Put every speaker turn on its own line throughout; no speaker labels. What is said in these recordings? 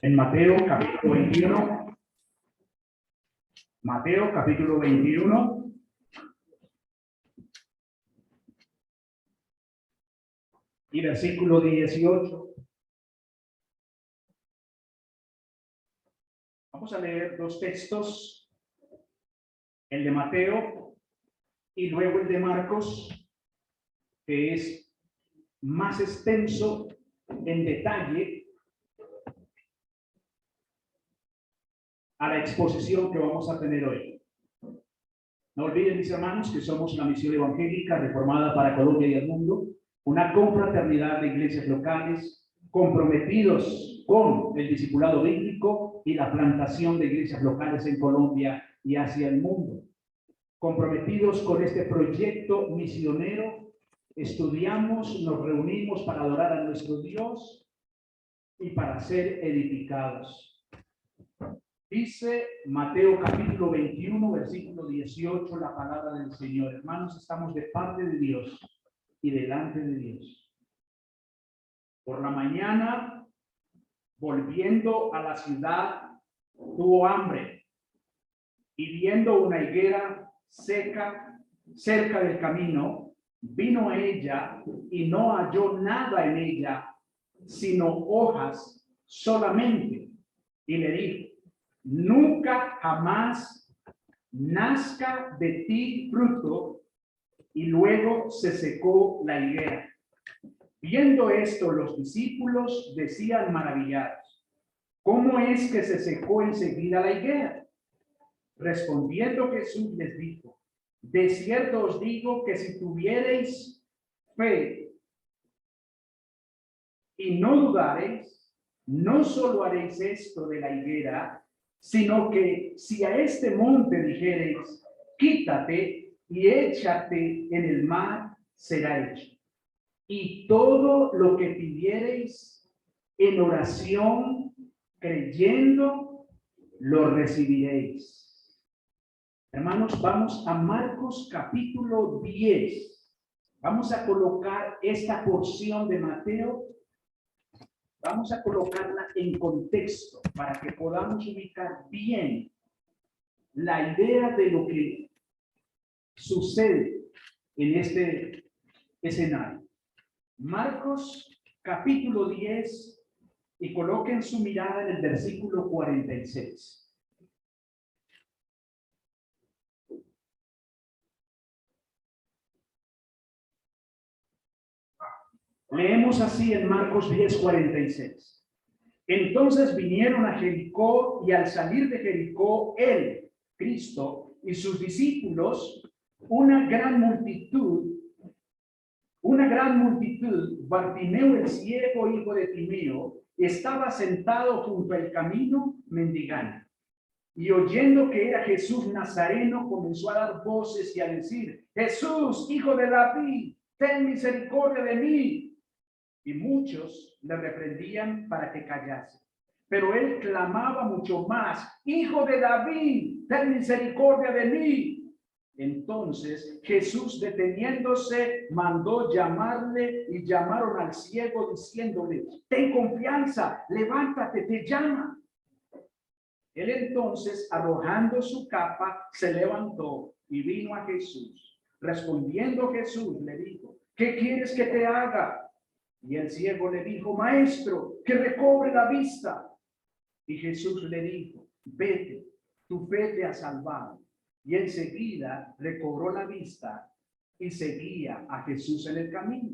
En Mateo capítulo 21. Mateo capítulo 21. Y versículo 18. Vamos a leer dos textos, el de Mateo y luego el de Marcos, que es más extenso en detalle a la exposición que vamos a tener hoy. No olviden, mis hermanos, que somos una misión evangélica reformada para Colombia y el mundo, una confraternidad de iglesias locales comprometidos con el discipulado bíblico y la plantación de iglesias locales en Colombia y hacia el mundo. Comprometidos con este proyecto misionero, estudiamos, nos reunimos para adorar a nuestro Dios y para ser edificados. Dice Mateo capítulo 21, versículo 18, la palabra del Señor. Hermanos, estamos de parte de Dios y delante de Dios. Por la mañana, volviendo a la ciudad, tuvo hambre y viendo una higuera seca cerca del camino, vino a ella y no halló nada en ella, sino hojas solamente, y le dijo: nunca jamás nazca de ti fruto. Y luego se secó la higuera. Viendo esto, los discípulos decían maravillados: ¿cómo es que se secó enseguida la higuera? Respondiendo Jesús les dijo: de cierto os digo que si tuviereis fe y no dudareis, no solo haréis esto de la higuera, sino que si a este monte dijereis: quítate y échate en el mar, será hecho. Y todo lo que pidiereis en oración, creyendo, lo recibiréis. Hermanos, vamos a Marcos capítulo 10. Vamos a colocar esta porción de Mateo. Vamos a colocarla en contexto para que podamos ubicar bien la idea de lo que sucede en este escenario. Marcos capítulo 10, y coloquen su mirada en el versículo 46. Leemos así en Marcos 10, 46. Entonces vinieron a Jericó, y al salir de Jericó, él, Cristo, y sus discípulos, una gran multitud, Bartimeo el ciego, hijo de Timeo, estaba sentado junto al camino mendigando. Y oyendo que era Jesús Nazareno, comenzó a dar voces y a decir: Jesús, hijo de David, ten misericordia de mí. Y muchos le reprendían para que callase. Pero él clamaba mucho más: Hijo de David, ten misericordia de mí. Entonces Jesús, deteniéndose, mandó llamarle, y llamaron al ciego diciéndole: ten confianza, levántate, te llama. Él entonces, arrojando su capa, se levantó y vino a Jesús. Respondiendo Jesús le dijo: ¿qué quieres que te haga? Y el ciego le dijo: maestro, que recobre la vista. Y Jesús le dijo: vete, tu fe te ha salvado. Y enseguida recobró la vista y seguía a Jesús en el camino.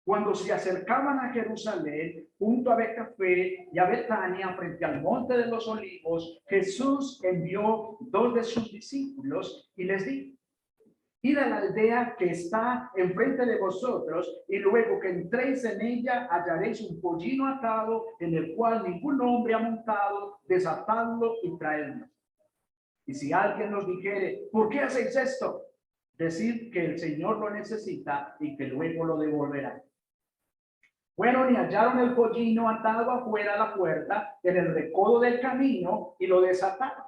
Cuando se acercaban a Jerusalén, junto a Betfagé y a Betania, frente al monte de los Olivos, Jesús envió dos de sus discípulos y les dijo: id a la aldea que está enfrente de vosotros, y luego que entréis en ella, hallaréis un pollino atado, en el cual ningún hombre ha montado. Desatadlo y traedlo. Y si alguien nos dijere: ¿por qué hacéis esto? Decid que el Señor lo necesita y que luego lo devolverá. Fueron y hallaron el pollino atado afuera a la puerta, en el recodo del camino, y lo desataron.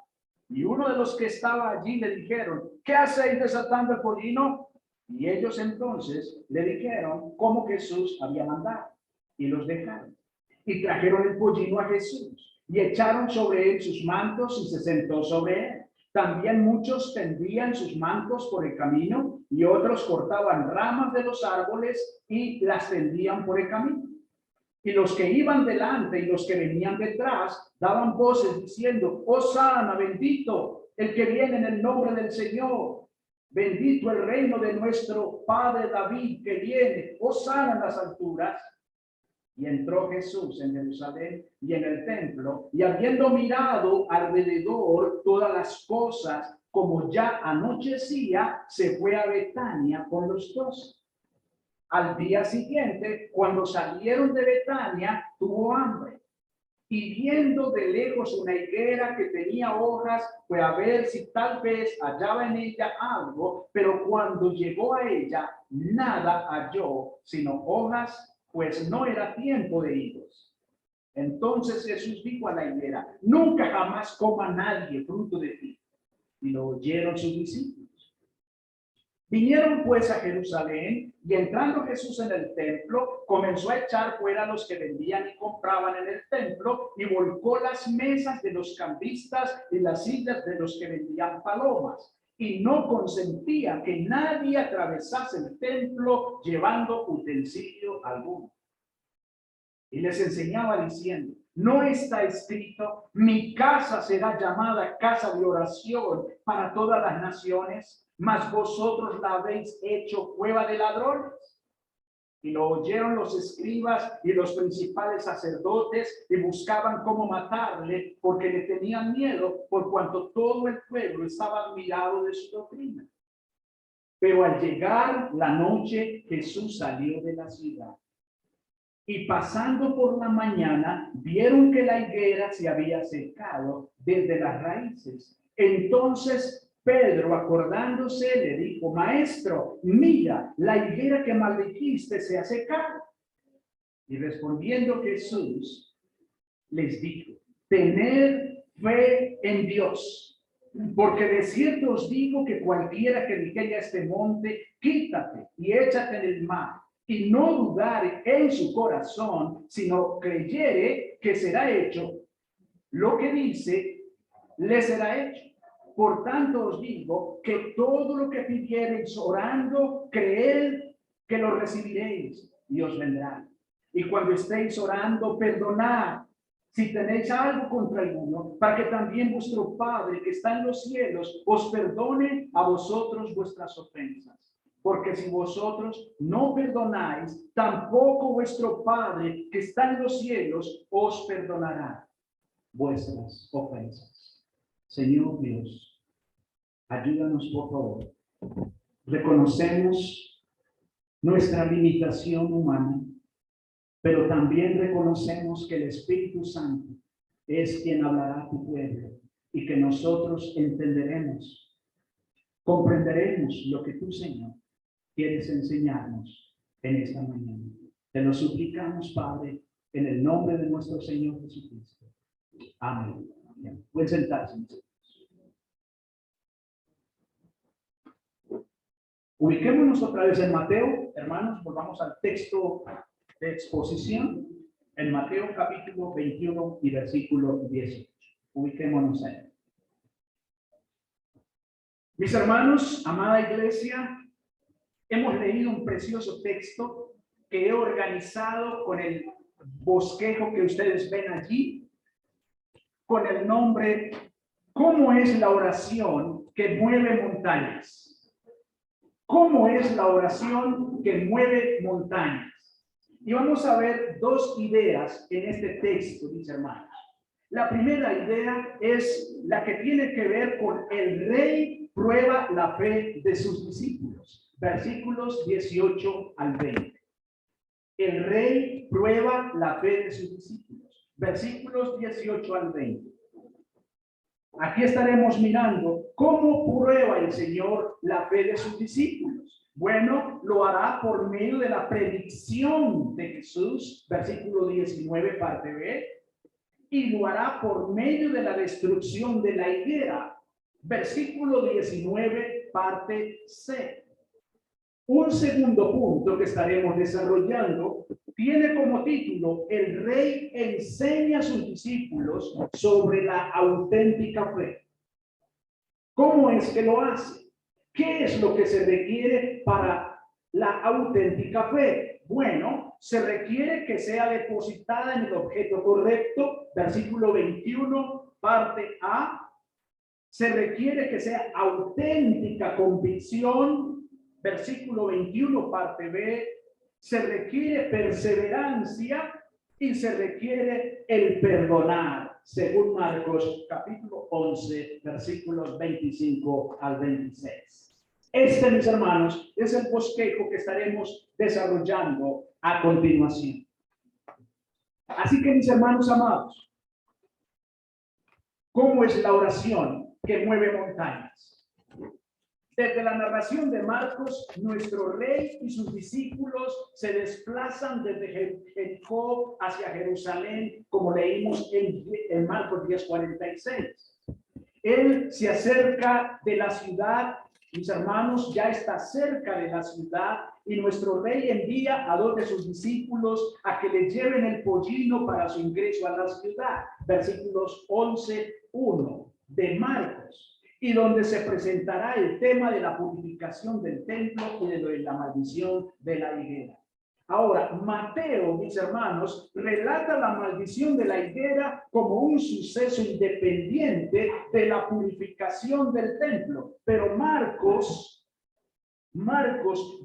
Y uno de los que estaba allí le dijeron: ¿qué hacéis desatando el pollino? Y ellos entonces le dijeron cómo Jesús había mandado, y los dejaron. Y trajeron el pollino a Jesús y echaron sobre él sus mantos y se sentó sobre él. También muchos tendían sus mantos por el camino y otros cortaban ramas de los árboles y las tendían por el camino. Y los que iban delante y los que venían detrás daban voces diciendo: Hosana, bendito el que viene en el nombre del Señor. Bendito el reino de nuestro padre David que viene. Hosana en las alturas. Y entró Jesús en Jerusalén y en el templo, y habiendo mirado alrededor todas las cosas, como ya anochecía, se fue a Betania con los 12. Al día siguiente, cuando salieron de Betania, tuvo hambre. Y viendo de lejos una higuera que tenía hojas, fue a ver si tal vez hallaba en ella algo, pero cuando llegó a ella, nada halló, sino hojas, pues no era tiempo de higos. Entonces Jesús dijo a la higuera: nunca jamás coma nadie fruto de ti. Y lo oyeron sus discípulos. Vinieron pues a Jerusalén, y entrando Jesús en el templo, comenzó a echar fuera a los que vendían y compraban en el templo, y volcó las mesas de los cambistas y las sillas de los que vendían palomas, y no consentía que nadie atravesase el templo llevando utensilio alguno. Y les enseñaba diciendo: ¿no está escrito, mi casa será llamada casa de oración para todas las naciones? Mas vosotros la habéis hecho cueva de ladrones. Y lo oyeron los escribas y los principales sacerdotes, y buscaban cómo matarle, porque le tenían miedo, por cuanto todo el pueblo estaba admirado de su doctrina. Pero al llegar la noche, Jesús salió de la ciudad. Y pasando por la mañana, vieron que la higuera se había secado desde las raíces. Entonces Pedro, acordándose, le dijo: Maestro, mira, la higuera que maldijiste se ha secado. Y respondiendo Jesús, les dijo: tened fe en Dios, porque de cierto os digo que cualquiera que dijere a este monte: quítate y échate en el mar, y no dudare en su corazón, sino creyere que será hecho lo que dice, le será hecho. Por tanto os digo que todo lo que pidiereis orando, creed que lo recibiréis y os vendrá. Y cuando estéis orando, perdonad si tenéis algo contra alguno, para que también vuestro Padre que está en los cielos os perdone a vosotros vuestras ofensas. Porque si vosotros no perdonáis, tampoco vuestro Padre que está en los cielos os perdonará vuestras ofensas. Señor Dios, ayúdanos por favor. Reconocemos nuestra limitación humana, pero también reconocemos que el Espíritu Santo es quien hablará a tu pueblo, y que nosotros entenderemos, comprenderemos lo que tú, Señor, quieres enseñarnos en esta mañana. Te lo suplicamos, Padre, en el nombre de nuestro Señor Jesucristo. Amén. Pueden sentarse. Ubiquémonos otra vez en Mateo, hermanos, volvamos al texto de exposición, en Mateo capítulo 21 y versículo 18. Ubiquémonos ahí. Mis hermanos, amada iglesia, hemos leído un precioso texto que he organizado con el bosquejo que ustedes ven allí, con el nombre ¿cómo es la oración que mueve montañas? ¿Cómo es la oración que mueve montañas? Y vamos a ver dos ideas en este texto, mis hermanos. La primera idea es la que tiene que ver con el rey prueba la fe de sus discípulos. Versículos 18 al 20. El rey prueba la fe de sus discípulos. Versículos 18 al 20. Aquí estaremos mirando cómo prueba el Señor la fe de sus discípulos. Bueno, lo hará por medio de la predicción de Jesús, versículo 19, parte B, y lo hará por medio de la destrucción de la higuera, versículo 19, parte C. Un segundo punto que estaremos desarrollando tiene como título: El Rey enseña a sus discípulos sobre la auténtica fe. ¿Cómo es que lo hace? ¿Qué es lo que se requiere para la auténtica fe? Bueno, se requiere que sea depositada en el objeto correcto, versículo 21, parte A. Se requiere que sea auténtica convicción, versículo 21, parte B. Se requiere perseverancia y se requiere el perdonar, según Marcos capítulo 11, versículos 25 al 26. Este, mis hermanos, es el bosquejo que estaremos desarrollando a continuación. Así que, mis hermanos amados, ¿cómo es la oración que mueve montañas? Desde la narración de Marcos, nuestro rey y sus discípulos se desplazan desde Jericó hacia Jerusalén, como leímos en Marcos 10:46. Él se acerca de la ciudad, mis hermanos, ya está cerca de la ciudad, y nuestro rey envía a 2 de sus discípulos a que le lleven el pollino para su ingreso a la ciudad. Versículos 11:1 de Marcos, y donde se presentará el tema de la purificación del templo y de la maldición de la higuera. Ahora, Mateo, mis hermanos, relata la maldición de la higuera como un suceso independiente de la purificación del templo, pero Marcos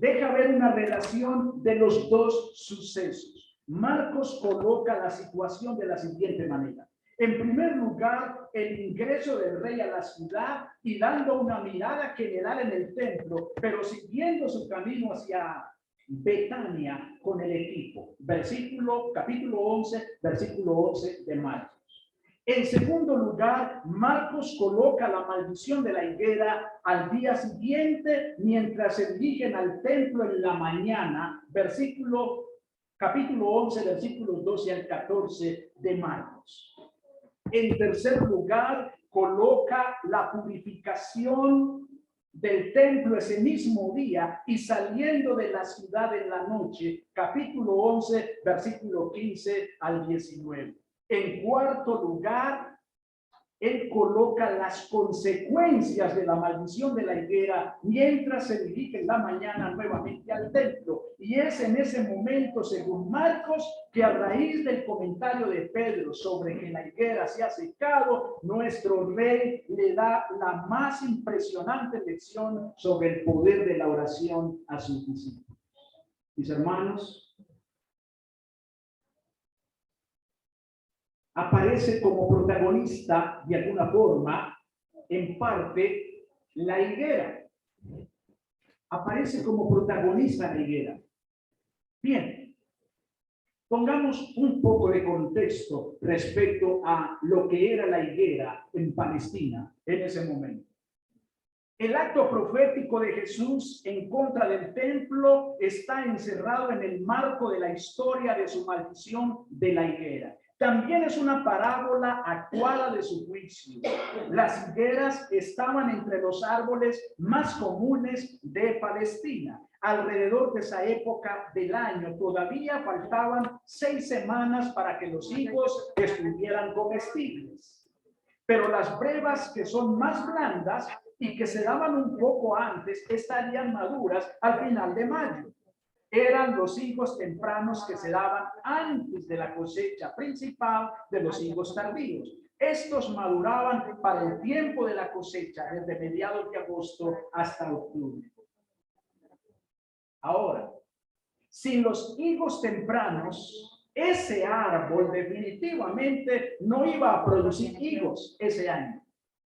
deja ver una relación de los dos sucesos. Marcos coloca la situación de la siguiente manera. En primer lugar, el ingreso del rey a la ciudad y dando una mirada general en el templo, pero siguiendo su camino hacia Betania con el equipo. Capítulo 11, versículo 11 de Marcos. En segundo lugar, Marcos coloca la maldición de la higuera al día siguiente mientras se dirigen al templo en la mañana. Capítulo 11, versículos 12 al 14 de Marcos. En tercer lugar, coloca la purificación del templo ese mismo día y saliendo de la ciudad en la noche. Capítulo 11, versículo 15 al 19. En cuarto lugar, él coloca las consecuencias de la maldición de la higuera mientras se dirige en la mañana nuevamente al templo. Y es en ese momento, según Marcos, que a raíz del comentario de Pedro sobre que la higuera se ha secado, nuestro rey le da la más impresionante lección sobre el poder de la oración a sus discípulos. Mis hermanos, aparece como protagonista de alguna forma, en parte, la higuera. Aparece como protagonista la higuera. Bien, pongamos un poco de contexto respecto a lo que era la higuera en Palestina en ese momento. El acto profético de Jesús en contra del templo está encerrado en el marco de la historia de su maldición de la higuera. También es una parábola actuada de su juicio. Las higueras estaban entre los árboles más comunes de Palestina. Alrededor de esa época del año todavía faltaban 6 semanas para que los higos estuvieran comestibles. Pero las brevas, que son más blandas y que se daban un poco antes, estarían maduras al final de mayo. Eran los higos tempranos que se daban antes de la cosecha principal de los higos tardíos. Estos maduraban para el tiempo de la cosecha, desde mediados de agosto hasta octubre. Ahora, sin los higos tempranos, ese árbol definitivamente no iba a producir higos ese año,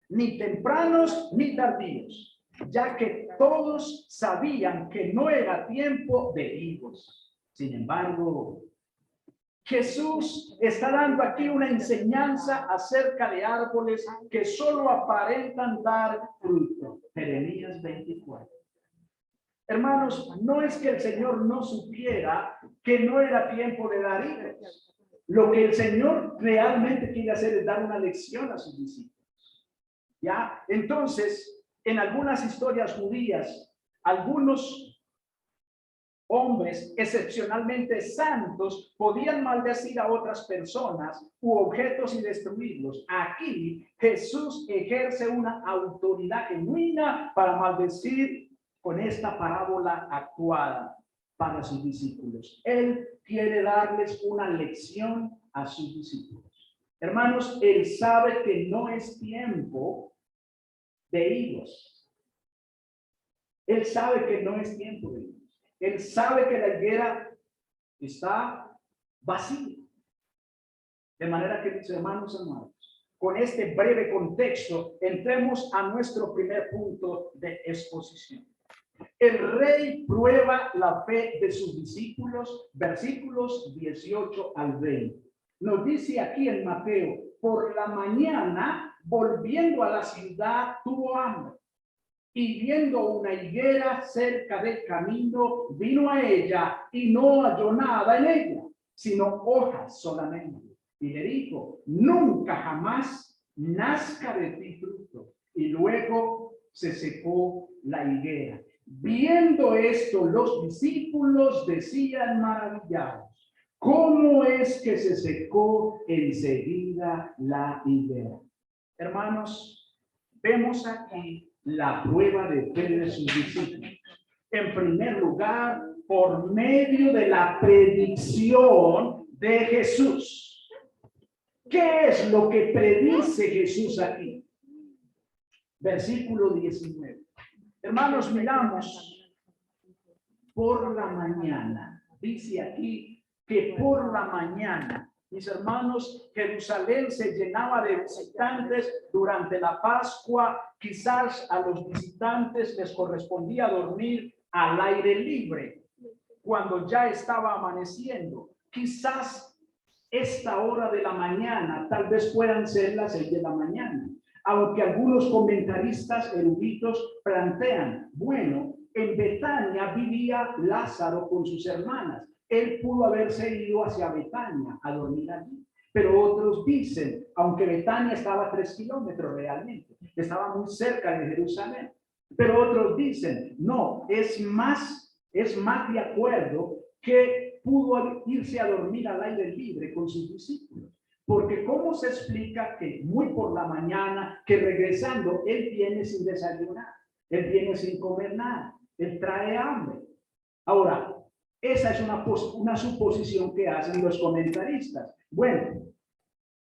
ni tempranos ni tardíos, ya que todos sabían que no era tiempo de higos. Sin embargo, Jesús está dando aquí una enseñanza acerca de árboles que solo aparentan dar fruto. Jeremías 24. Hermanos, no es que el Señor no supiera que no era tiempo de dar higos. Lo que el Señor realmente quiere hacer es dar una lección a sus discípulos. ¿Ya? Entonces, en algunas historias judías, algunos hombres excepcionalmente santos podían maldecir a otras personas u objetos y destruirlos. Aquí Jesús ejerce una autoridad genuina para maldecir con esta parábola actuada para sus discípulos. Él quiere darles una lección a sus discípulos. Hermanos, él sabe que no es tiempo de higos. Él sabe que no es tiempo de higos. Él sabe que la higuera está vacía. De manera que, mis hermanos amados, con este breve contexto, entremos a nuestro primer punto de exposición. El rey prueba la fe de sus discípulos, versículos 18 al 20. Nos dice aquí en Mateo, por la mañana, volviendo a la ciudad, tuvo hambre. Y viendo una higuera cerca del camino, vino a ella y no halló nada en ella, sino hojas solamente. Y le dijo, nunca jamás nazca de ti fruto. Y luego se secó la higuera. Viendo esto, los discípulos decían maravillados, ¿cómo es que se secó enseguida la higuera? Hermanos, vemos aquí la prueba de fe de sus discípulos. En primer lugar, por medio de la predicción de Jesús. ¿Qué es lo que predice Jesús aquí? Versículo 19. Hermanos, miramos por la mañana. Dice aquí que por la mañana, mis hermanos, Jerusalén se llenaba de visitantes durante la Pascua. Quizás a los visitantes les correspondía dormir al aire libre cuando ya estaba amaneciendo. Quizás esta hora de la mañana, tal vez puedan ser las 6 de la mañana. Aunque algunos comentaristas eruditos plantean, bueno, en Betania vivía Lázaro con sus hermanas. Él pudo haberse ido hacia Betania a dormir allí. Pero otros dicen, aunque Betania estaba a 3 kilómetros realmente, estaba muy cerca de Jerusalén. Pero otros dicen, no, es más de acuerdo que pudo irse a dormir al aire libre con sus discípulos. Porque ¿cómo se explica que muy por la mañana, que regresando, él viene sin desayunar, él viene sin comer nada, él trae hambre? Ahora, esa es una suposición que hacen los comentaristas. Bueno,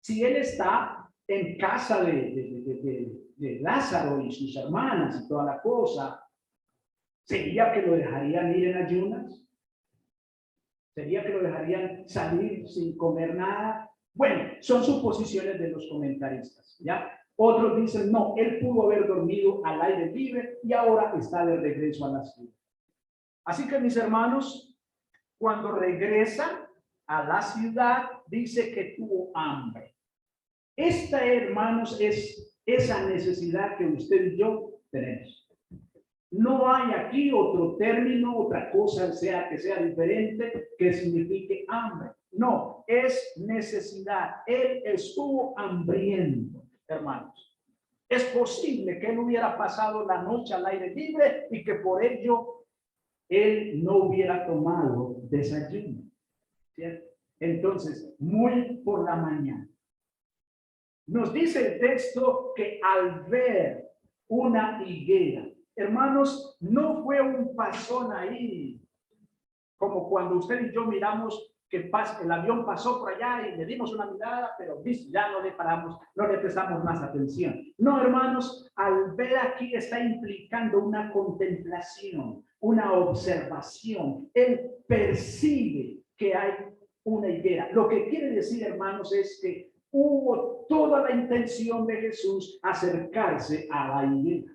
si él está en casa de Lázaro y sus hermanas y toda la cosa, ¿sería que lo dejarían ir en ayunas? ¿Sería que lo dejarían salir sin comer nada? Bueno, son suposiciones de los comentaristas, ¿ya? Otros dicen, no, él pudo haber dormido al aire libre y ahora está de regreso a la ciudad. Así que, mis hermanos, cuando regresa a la ciudad, dice que tuvo hambre. Esta, hermanos, es esa necesidad que usted y yo tenemos. No hay aquí otro término, otra cosa que sea diferente que signifique hambre. No, es necesidad. Él estuvo hambriento, hermanos. Es posible que él hubiera pasado la noche al aire libre y que por ello él no hubiera tomado desayuno, ¿cierto? Entonces, muy por la mañana. Nos dice el texto que al ver una higuera, hermanos, no fue un pasón ahí, como cuando usted y yo miramos que el avión pasó por allá y le dimos una mirada, pero ya no le paramos, no le prestamos más atención. No, hermanos, al ver aquí está implicando una contemplación, una observación. Él percibe que hay una higuera. Lo que quiere decir, hermanos, es que hubo toda la intención de Jesús acercarse a la higuera.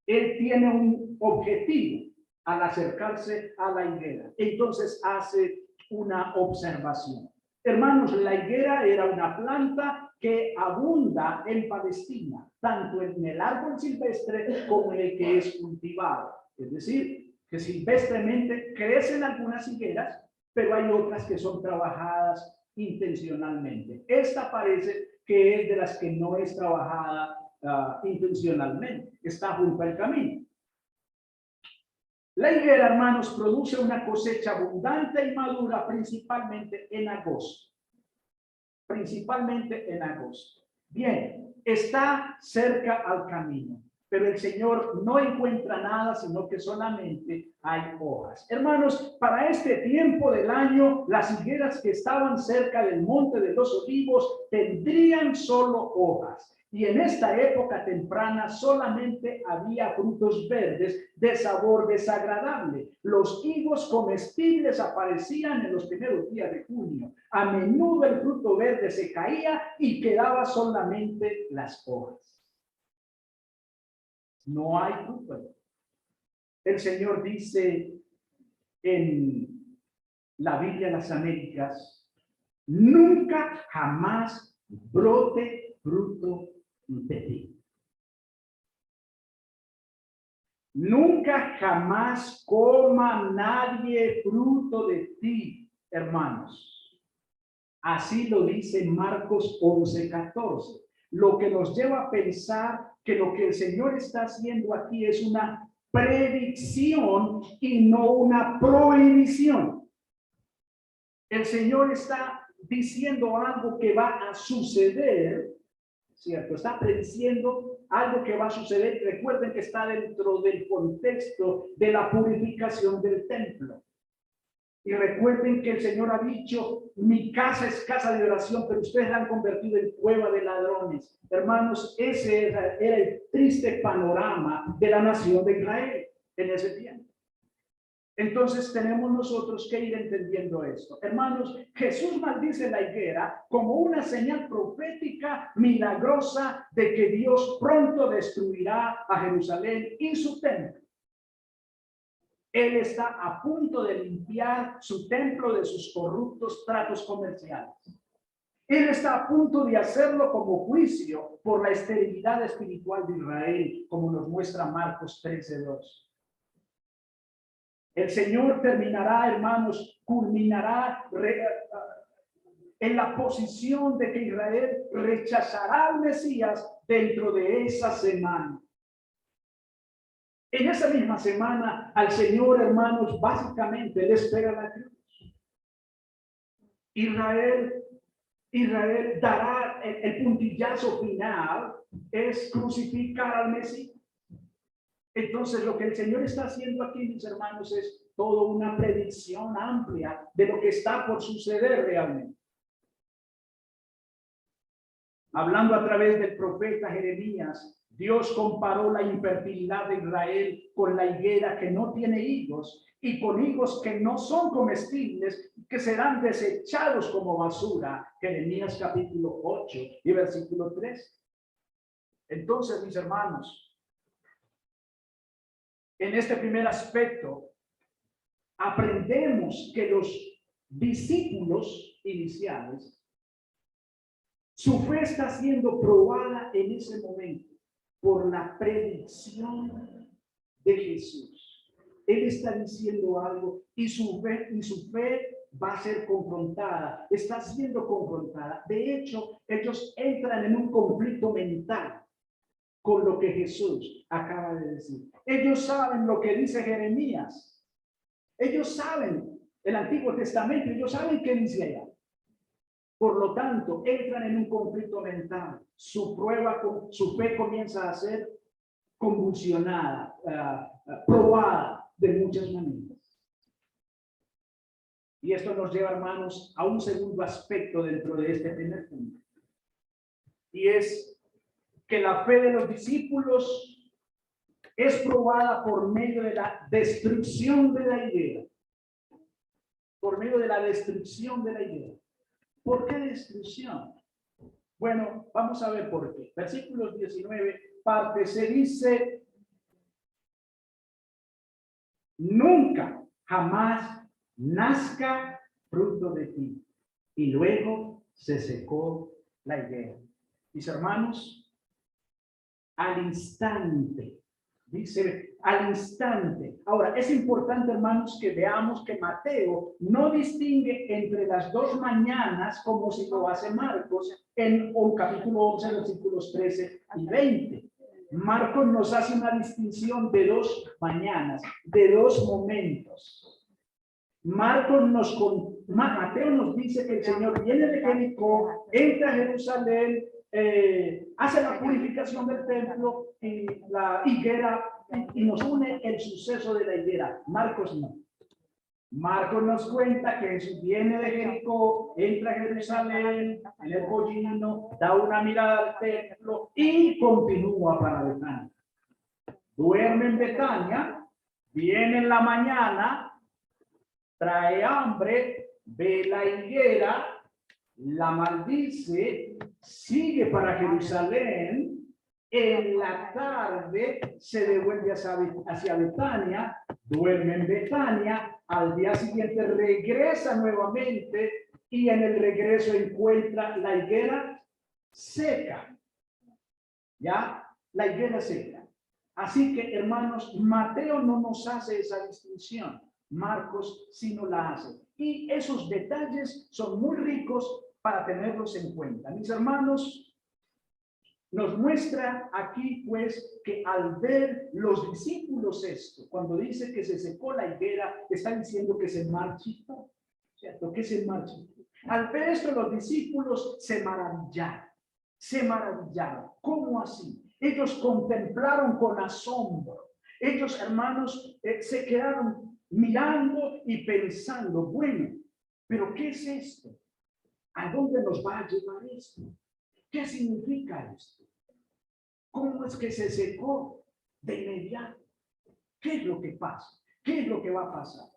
Él tiene un objetivo al acercarse a la higuera. Entonces hace una observación. Hermanos, la higuera era una planta que abunda en Palestina, tanto en el árbol silvestre como en el que es cultivado. Es decir, que silvestremente crecen algunas higueras, pero hay otras que son trabajadas intencionalmente. Esta parece que es de las que no es trabajada intencionalmente, está junto al camino. La higuera, hermanos, produce una cosecha abundante y madura principalmente en agosto. Principalmente en agosto. Bien, está cerca al camino, pero el Señor no encuentra nada, sino que solamente hay hojas. Hermanos, para este tiempo del año, las higueras que estaban cerca del Monte de los Olivos tendrían solo hojas. Y en esta época temprana solamente había frutos verdes de sabor desagradable. Los higos comestibles aparecían en los primeros días de junio. A menudo el fruto verde se caía y quedaba solamente las hojas. No hay fruto. El Señor dice en la Biblia de las Américas, nunca jamás brote fruto de ti. Nunca jamás coma nadie fruto de ti, hermanos. Así lo dice Marcos 11:14. Lo que nos lleva a pensar que lo que el Señor está haciendo aquí es una predicción y no una prohibición. El Señor está diciendo algo que va a suceder, ¿cierto? Está prediciendo algo que va a suceder. Recuerden que está dentro del contexto de la purificación del templo. Y recuerden que el Señor ha dicho, mi casa es casa de oración, pero ustedes la han convertido en cueva de ladrones. Hermanos, ese era el triste panorama de la nación de Israel en ese tiempo. Entonces tenemos nosotros que ir entendiendo esto. Hermanos, Jesús maldice la higuera como una señal profética milagrosa de que Dios pronto destruirá a Jerusalén y su templo. Él está a punto de limpiar su templo de sus corruptos tratos comerciales. Él está a punto de hacerlo como juicio por la esterilidad espiritual de Israel, como nos muestra Marcos 13:2. El Señor terminará, hermanos, culminará en la posición de que Israel rechazará al Mesías dentro de esa semana. En esa misma semana, al Señor, hermanos, básicamente le espera la cruz. Israel dará el puntillazo final, es crucificar al Mesías. Entonces, lo que el Señor está haciendo aquí, mis hermanos, es toda una predicción amplia de lo que está por suceder realmente. Hablando a través del profeta Jeremías, Dios comparó la infertilidad de Israel con la higuera que no tiene higos y con higos que no son comestibles, que serán desechados como basura. Jeremías capítulo 8 y versículo 3. Entonces, mis hermanos, en este primer aspecto, aprendemos que los discípulos iniciales, su fe está siendo probada en ese momento por la predicción de Jesús. Él está diciendo algo y su fe va a ser confrontada, está siendo confrontada. De hecho, ellos entran en un conflicto mental con lo que Jesús acaba de decir. Ellos saben lo que dice Jeremías. Ellos saben el Antiguo Testamento, ellos saben qué dice allá. Por lo tanto, entran en un conflicto mental. Su fe comienza a ser convulsionada, probada de muchas maneras. Y esto nos lleva, hermanos, a un segundo aspecto dentro de este primer punto. Y es que la fe de los discípulos es probada por medio de la destrucción de la higuera. Por medio de la destrucción de la higuera. ¿Por qué destrucción? Bueno, vamos a ver por qué. Versículos 19, parte se dice, nunca, jamás nazca fruto de ti. Y luego se secó la higuera. Mis hermanos, al instante, dice al instante. Ahora, es importante, hermanos, que veamos que Mateo no distingue entre las dos mañanas como si lo hace Marcos en capítulo 11, versículos 13 y 20. Marcos nos hace una distinción de dos mañanas, de dos momentos. Mateo nos dice que el Señor viene de Jericó, entra a Jerusalén, hace la purificación del templo y la higuera, y nos une el suceso de la higuera. Marcos no. Marcos nos cuenta que Jesús viene de Jericó, entra a Jerusalén, en el pollino, da una mirada al templo y continúa para Betania. Duerme en Betania, viene en la mañana, trae hambre, ve la higuera, la maldice, sigue para Jerusalén. En la tarde se devuelve hacia Betania, duerme en Betania, al día siguiente regresa nuevamente y en el regreso encuentra la higuera seca. ¿Ya? La higuera seca. Así que, hermanos, Mateo no nos hace esa distinción. Marcos sí nos la hace. Y esos detalles son muy ricos para tenerlos en cuenta. Mis hermanos, nos muestra aquí, pues, que al ver los discípulos esto, cuando dice que se secó la higuera, está diciendo que se marchitó, ¿cierto? Que se marchitó. Al ver esto, los discípulos se maravillaron. Se maravillaron. ¿Cómo así? Ellos contemplaron con asombro. Ellos, hermanos, se quedaron mirando y pensando, bueno, ¿pero qué es esto? ¿A dónde nos va a llevar esto? ¿Qué significa esto? ¿Cómo es que se secó de inmediato? ¿Qué es lo que pasa? ¿Qué es lo que va a pasar?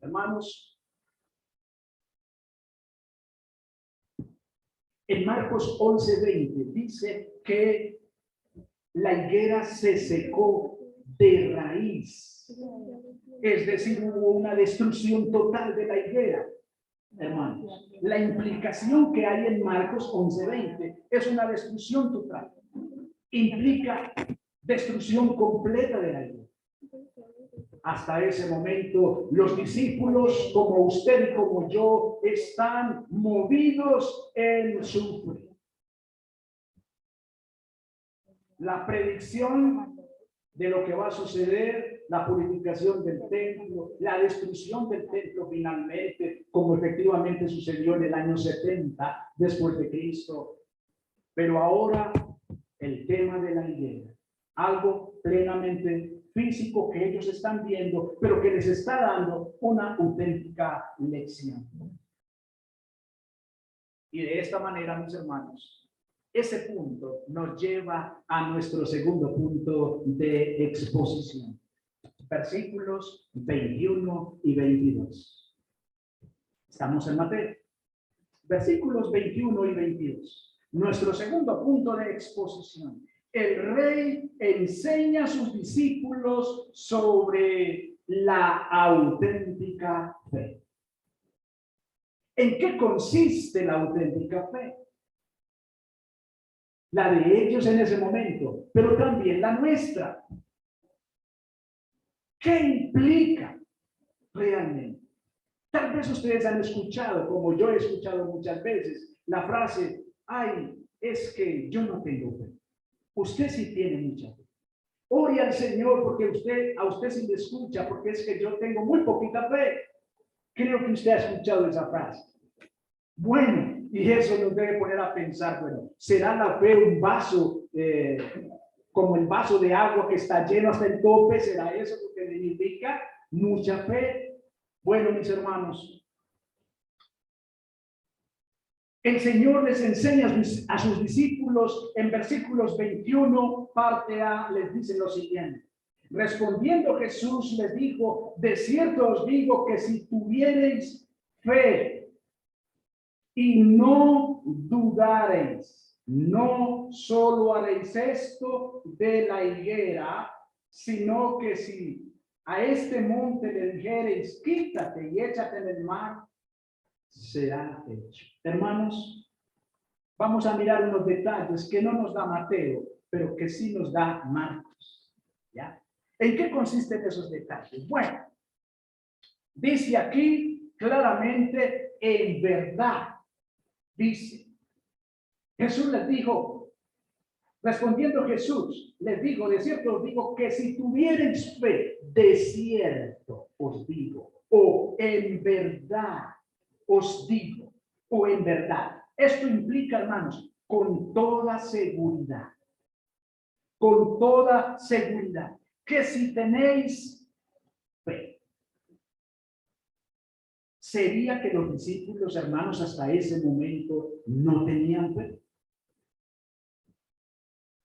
Hermanos, en Marcos 11:20 dice que la higuera se secó de raíz. Es decir, hubo una destrucción total de la higuera. Hermanos, la implicación que hay en Marcos 11:20 es una destrucción total. Implica destrucción completa de la higuera. Hasta ese momento, los discípulos, como usted y como yo, están movidos en su fe. La predicción de lo que va a suceder, la purificación del templo, la destrucción del templo finalmente, como efectivamente sucedió en el año 70 después de Cristo. Pero ahora el tema de la higuera, algo plenamente físico que ellos están viendo, pero que les está dando una auténtica lección. Y de esta manera, mis hermanos, ese punto nos lleva a nuestro segundo punto de exposición. Versículos 21 y 22. Estamos en Mateo. Versículos 21 y 22. Nuestro segundo punto de exposición. El rey enseña a sus discípulos sobre la auténtica fe. ¿En qué consiste la auténtica fe? La de ellos en ese momento, pero también la nuestra. ¿Qué implica realmente? Tal vez ustedes han escuchado, como yo he escuchado muchas veces, la frase, ay, es que yo no tengo fe. Usted sí tiene mucha fe. Ore al Señor porque a usted sí le escucha, porque es que yo tengo muy poquita fe. Creo que usted ha escuchado esa frase. Bueno, y eso nos debe poner a pensar, bueno, ¿será la fe un vaso, como el vaso de agua que está lleno hasta el tope? ¿Será eso lo que significa mucha fe? Bueno, mis hermanos, el Señor les enseña a sus discípulos en versículos 21, parte A, les dice lo siguiente. Respondiendo Jesús les dijo, de cierto os digo que si tuviereis fe y no dudareis, no solo haréis esto de la higuera, sino que si a este monte le dijereis, quítate y échate en el mar, será hecho. Hermanos, vamos a mirar unos detalles que no nos da Mateo, pero que sí nos da Marcos. ¿Ya? ¿En qué consisten esos detalles? Bueno, dice aquí claramente, en verdad, dice, Jesús les dijo, Respondiendo Jesús, les digo, de cierto os digo que si tuvierais fe, de cierto os digo, o en verdad os digo, o en verdad. Esto implica, hermanos, con toda seguridad, que si tenéis fe. ¿Sería que los discípulos, hermanos, hasta ese momento no tenían fe?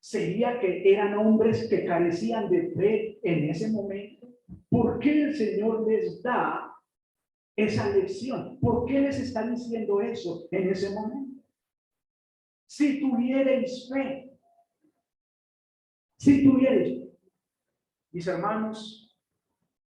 ¿Sería que eran hombres que carecían de fe en ese momento? ¿Por qué el Señor les da esa lección? ¿Por qué les está diciendo eso en ese momento? Si tuvierais fe, mis hermanos,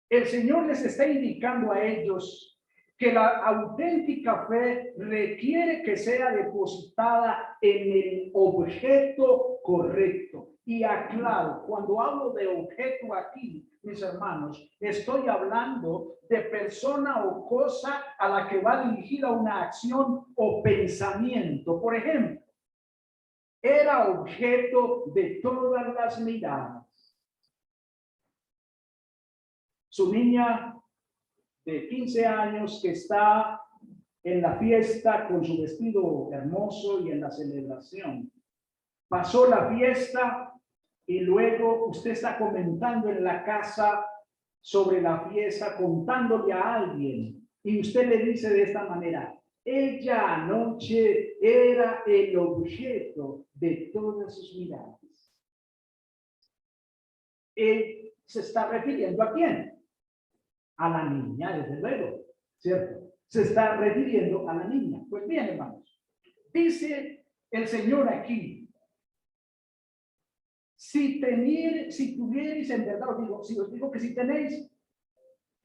el Señor les está indicando a ellos que la auténtica fe requiere que sea depositada en el objeto correcto. Y aclaro, cuando hablo de objeto aquí, mis hermanos, estoy hablando de persona o cosa a la que va dirigida una acción o pensamiento. Por ejemplo, era objeto de todas las miradas. Su niña de 15 años que está en la fiesta con su vestido hermoso y en la celebración. Pasó la fiesta y luego usted está comentando en la casa sobre la fiesta, contándole a alguien, y usted le dice de esta manera: ella anoche era el objeto de todas sus miradas. Él se está refiriendo ¿a quién? A la niña, desde luego, ¿cierto? Se está refiriendo a la niña. Pues bien, hermanos, dice el Señor aquí: si tuvierais en verdad, os digo que si tenéis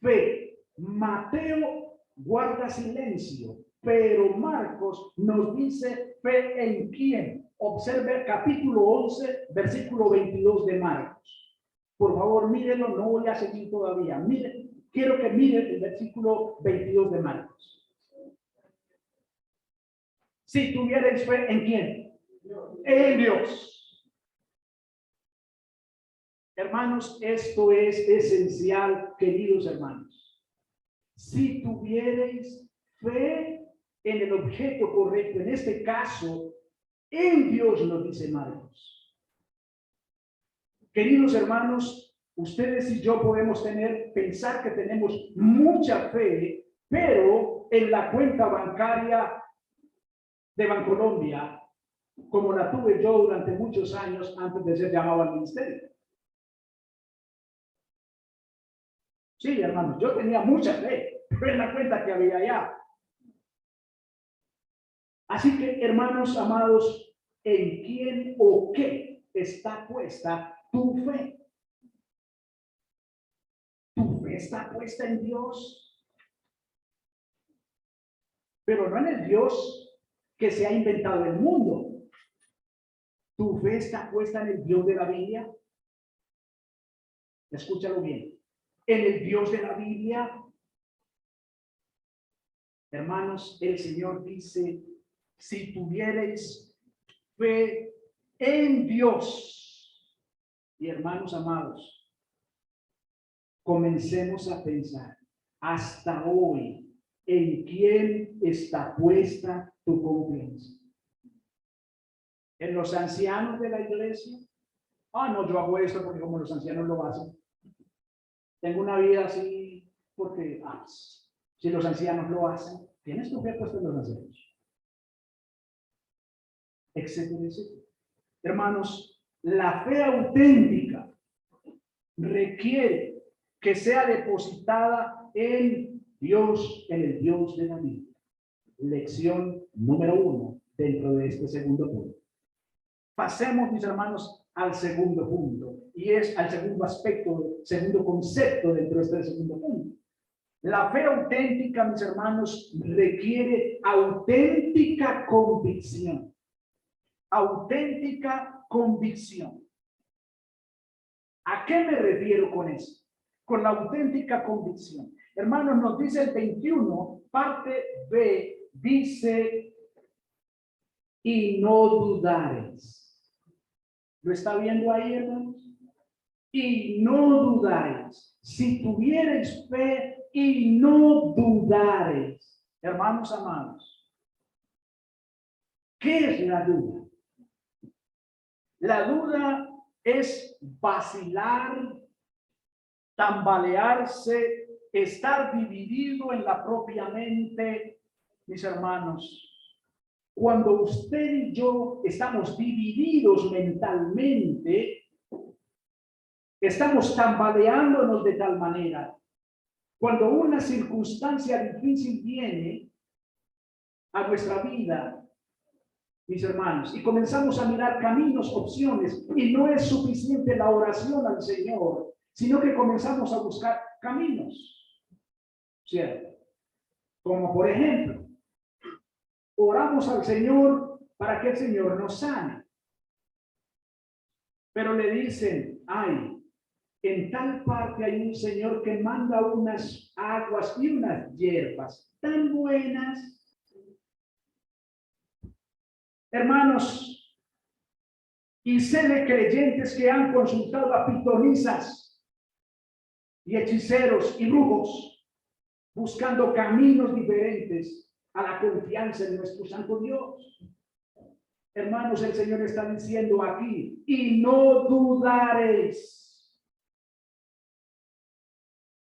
fe. Mateo guarda silencio, pero Marcos nos dice fe en quién. Observe capítulo 11, versículo 22 de Marcos. Por favor, mírenlo, no voy a seguir todavía. Miren, quiero que miren el versículo 22 de Marcos. Si tuvierais fe en quién, en Dios. Hermanos, esto es esencial, queridos hermanos. Si tuvierais fe en el objeto correcto, en este caso, en Dios, lo dice Marcos. Queridos hermanos, ustedes y yo podemos pensar que tenemos mucha fe, pero en la cuenta bancaria de Bancolombia, como la tuve yo durante muchos años antes de ser llamado al ministerio. Sí, hermanos, yo tenía mucha fe, pero en la cuenta que había allá. Así que, hermanos amados, ¿en quién o qué está puesta tu fe? ¿Tu fe está puesta en Dios? Pero no en el Dios que se ha inventado el mundo. ¿Tu fe está puesta en el Dios de la Biblia? Escúchalo bien. En el Dios de la Biblia. Hermanos, el Señor dice: si tuvierais fe en Dios. Y hermanos amados, comencemos a pensar hasta hoy en quién está puesta tu confianza. ¿En los ancianos de la iglesia? No, yo hago esto porque como los ancianos lo hacen. Tengo una vida así porque si los ancianos lo hacen, tienes tu fe puesta en los ancianos, etcétera, etcétera. Hermanos, la fe auténtica requiere que sea depositada en Dios, en el Dios de la Biblia. Lección número 1 dentro de este segundo punto. Pasemos, mis hermanos, al segundo punto, y es al segundo aspecto, segundo concepto dentro de este segundo punto. La fe auténtica, mis hermanos, requiere auténtica convicción. Auténtica convicción. ¿A qué me refiero con eso? Con la auténtica convicción. Hermanos, nos dice el 21, parte B, dice: y no dudares. ¿Lo está viendo ahí, hermanos? Y no dudaréis. Si tuviereis fe y no dudaréis. Hermanos amados, ¿qué es la duda? La duda es vacilar, tambalearse, estar dividido en la propia mente, mis hermanos. Cuando usted y yo estamos divididos mentalmente, estamos tambaleándonos de tal manera. Cuando una circunstancia difícil viene a nuestra vida, mis hermanos, y comenzamos a mirar caminos, opciones, y no es suficiente la oración al Señor, sino que comenzamos a buscar caminos, ¿cierto? Como por ejemplo, oramos al Señor para que el Señor nos sane. Pero le dicen, ay, en tal parte hay un Señor que manda unas aguas y unas hierbas tan buenas. Hermanos, y sé de creyentes que han consultado a pitonisas y hechiceros y brujos, buscando caminos diferentes a la confianza en nuestro santo Dios. Hermanos, el Señor está diciendo aquí, y no dudaréis.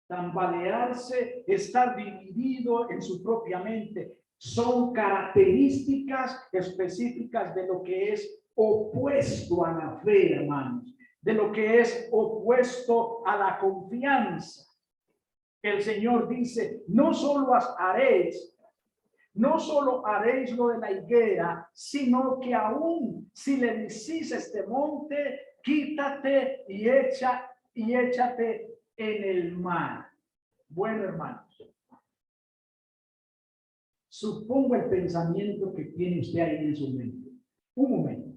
Tambalearse, estar dividido en su propia mente, son características específicas de lo que es opuesto a la fe, hermanos, de lo que es opuesto a la confianza. El Señor dice, no solo haréis lo de la higuera, sino que aún si le decís este monte, quítate y échate en el mar. Bueno, hermanos, supongo el pensamiento que tiene usted ahí en su mente. Un momento.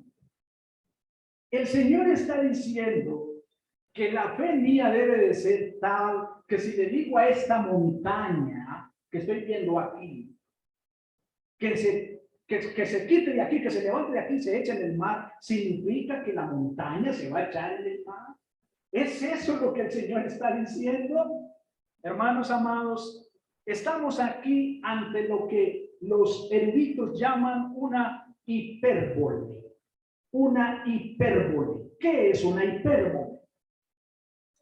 El Señor está diciendo que la fe mía debe de ser tal que si le digo a esta montaña que estoy viendo aquí, que se quite de aquí, que se levante de aquí, se eche en el mar, significa que la montaña se va a echar en el mar. ¿Es eso lo que el Señor está diciendo? Hermanos amados, estamos aquí ante lo que los eruditos llaman una hipérbole. Una hipérbole. ¿Qué es una hipérbole?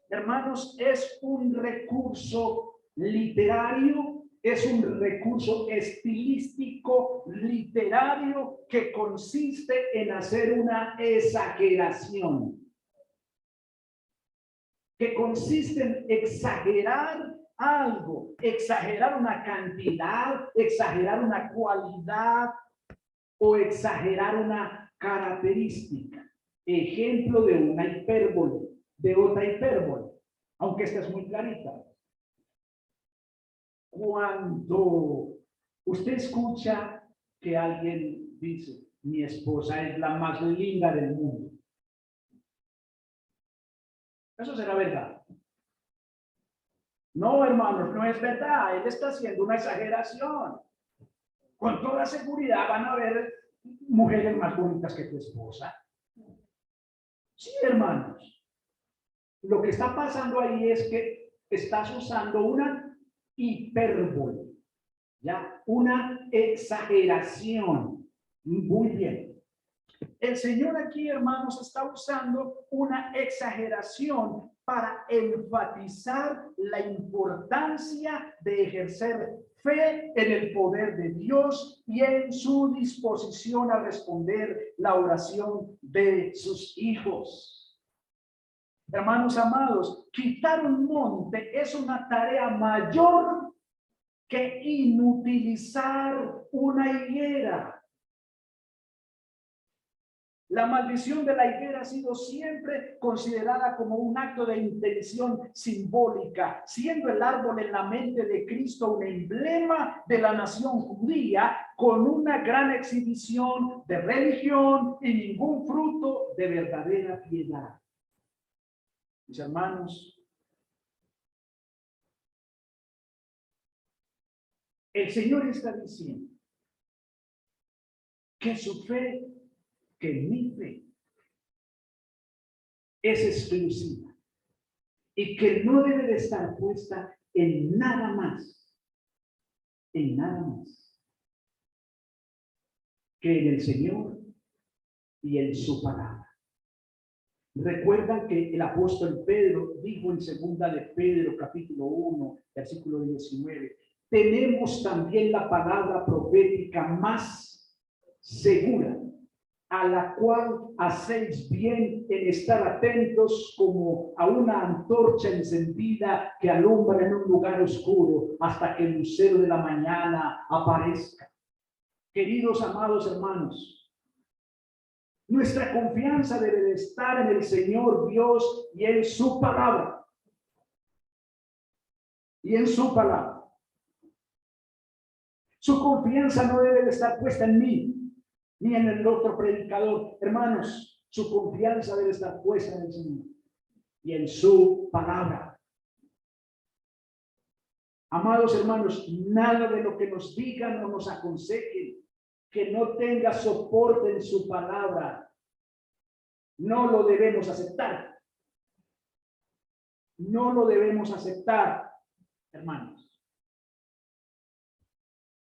Hermanos, es un recurso literario, es un recurso estilístico literario que consiste en hacer una exageración, que consiste en exagerar algo, exagerar una cantidad, exagerar una cualidad o exagerar una característica. Ejemplo de una hipérbole, de otra hipérbole, aunque esta es muy clarita. Cuando usted escucha que alguien dice, mi esposa es la más linda del mundo, ¿eso será verdad? No, hermanos, no es verdad. Él está haciendo una exageración. Con toda seguridad van a haber mujeres más bonitas que tu esposa. Sí, hermanos. Lo que está pasando ahí es que estás usando una hipérbole, ¿ya? Una exageración. Muy bien. El Señor aquí, hermanos, está usando una exageración para enfatizar la importancia de ejercer fe en el poder de Dios y en su disposición a responder la oración de sus hijos. Hermanos amados, quitar un monte es una tarea mayor que inutilizar una higuera. La maldición de la higuera ha sido siempre considerada como un acto de intención simbólica, siendo el árbol en la mente de Cristo un emblema de la nación judía con una gran exhibición de religión y ningún fruto de verdadera piedad. Mis hermanos, el Señor está diciendo que su fe, que mi fe, es exclusiva y que no debe de estar puesta en nada más que en el Señor y en su palabra. Recuerdan que el apóstol Pedro dijo en segunda de Pedro, capítulo 1, versículo 19, tenemos también la palabra profética más segura, a la cual hacéis bien en estar atentos como a una antorcha encendida que alumbra en un lugar oscuro hasta que el lucero de la mañana aparezca. Queridos amados hermanos, nuestra confianza debe de estar en el Señor Dios y en su palabra. Y en su palabra. Su confianza no debe de estar puesta en mí, ni en el otro predicador. Hermanos, su confianza debe estar puesta en el Señor y en su palabra. Amados hermanos, nada de lo que nos digan o nos aconsejen que no tenga soporte en su palabra, no lo debemos aceptar. No lo debemos aceptar, hermanos.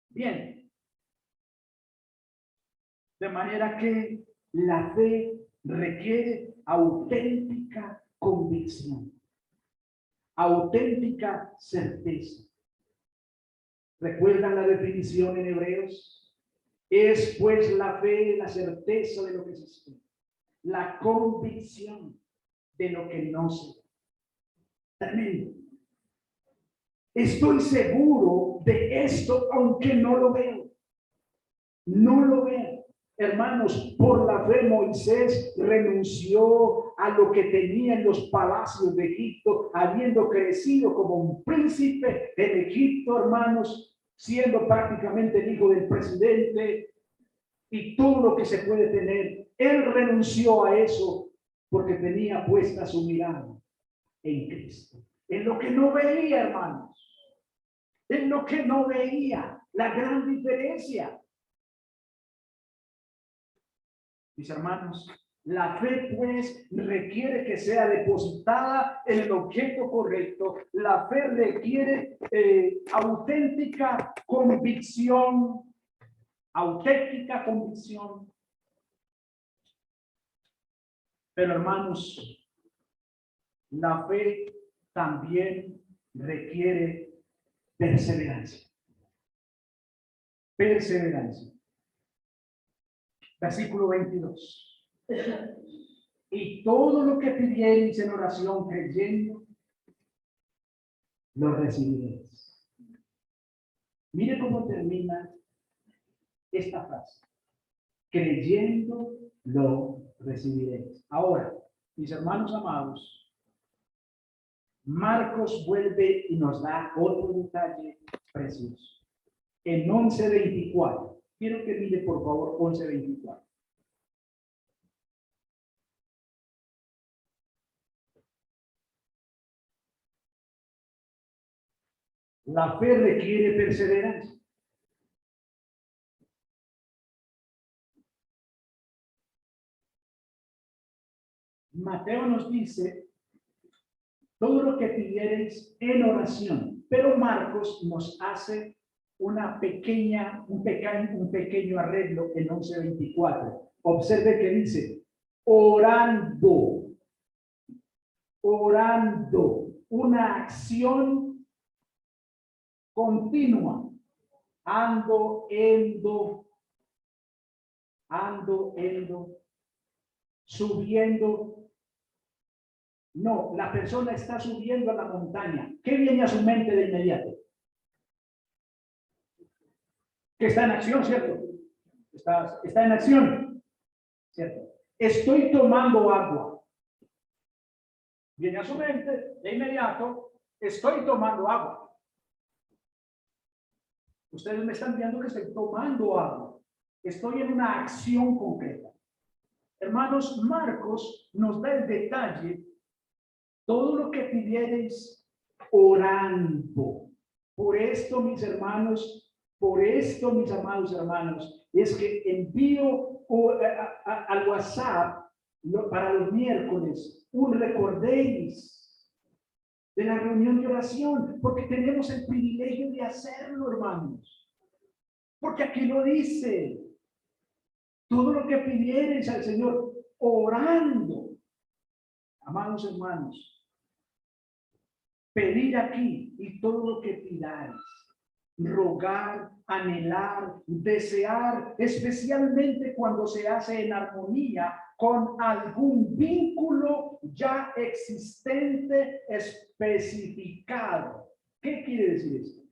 Bien. De manera que la fe requiere auténtica convicción, auténtica certeza. ¿Recuerdan la definición en Hebreos? Es pues la fe, la certeza de lo que se espera, la convicción de lo que no se ve. Tremendo. Estoy seguro de esto, aunque no lo veo. No lo veo. Hermanos, por la fe Moisés renunció a lo que tenía en los palacios de Egipto, habiendo crecido como un príncipe en Egipto, hermanos, siendo prácticamente el hijo del presidente y todo lo que se puede tener. Él renunció a eso porque tenía puesta su mirada en Cristo, en lo que no veía, hermanos, en lo que no veía, la gran diferencia. Mis hermanos, la fe pues requiere que sea depositada en el objeto correcto. La fe requiere auténtica convicción, Pero hermanos, la fe también requiere perseverancia. Perseverancia. Versículo 22. Y todo lo que pidiereis en oración creyendo, lo recibiréis. Mire cómo termina esta frase. Creyendo, lo recibiréis. Ahora, mis hermanos amados, Marcos vuelve y nos da otro detalle precioso. En 11:24. Quiero que mire por favor 11:24. La fe requiere perseverancia. Mateo nos dice todo lo que pidiereis en oración, pero Marcos nos hace un pequeño arreglo en 11:24. Observe que dice orando, una acción continua, ando, subiendo. No, la persona está subiendo a la montaña. ¿Qué viene a su mente de inmediato? Que está en acción, ¿cierto? Está en acción, ¿cierto? Estoy tomando agua. Viene a su mente de inmediato, estoy tomando agua. Ustedes me están viendo que estoy tomando agua. Estoy en una acción concreta. Hermanos, Marcos nos da el detalle. Todo lo que pidiereis orando. Por esto, mis hermanos, por esto, mis amados hermanos, es que envío al WhatsApp para los miércoles, un recordéis de la reunión de oración, porque tenemos el privilegio de hacerlo, hermanos. Porque aquí lo dice, todo lo que pidiereis al Señor, orando. Amados hermanos, pedir aquí y todo lo que pidáis, rogar, anhelar, desear, especialmente cuando se hace en armonía con algún vínculo ya existente, especificado. ¿Qué quiere decir esto?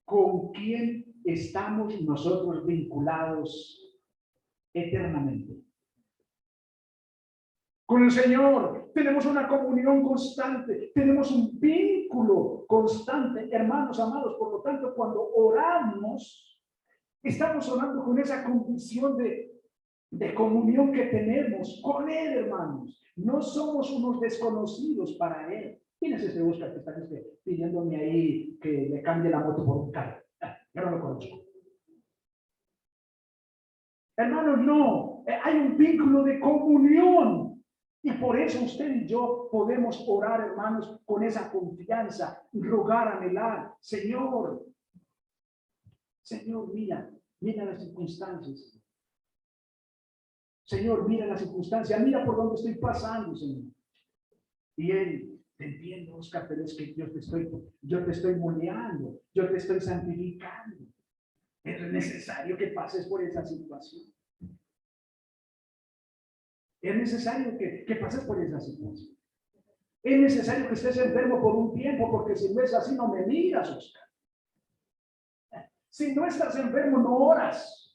¿Con quién estamos nosotros vinculados eternamente? Con el Señor tenemos una comunión constante, tenemos un vínculo constante, hermanos amados. Por lo tanto, cuando oramos, estamos orando con esa condición de comunión que tenemos con Él, hermanos. No somos unos desconocidos para Él. ¿Quién es ese Oscar que está pidiéndome ahí que le cambie la moto por un carro? Yo no lo conozco. Hermanos, no. Hay un vínculo de comunión. Y por eso usted y yo podemos orar, hermanos, con esa confianza, rogar, anhelar. Señor, mira las circunstancias. Señor, mira las circunstancias, mira por dónde estoy pasando, Señor. Y Él, te entiendo, Oscar, pero es que yo te estoy moldeando, yo te estoy santificando. Es necesario que pases por esa situación. Es necesario que pases por esa situación. Es necesario que estés enfermo por un tiempo, porque si no es así, no me miras, Oscar. Si no estás enfermo, no oras.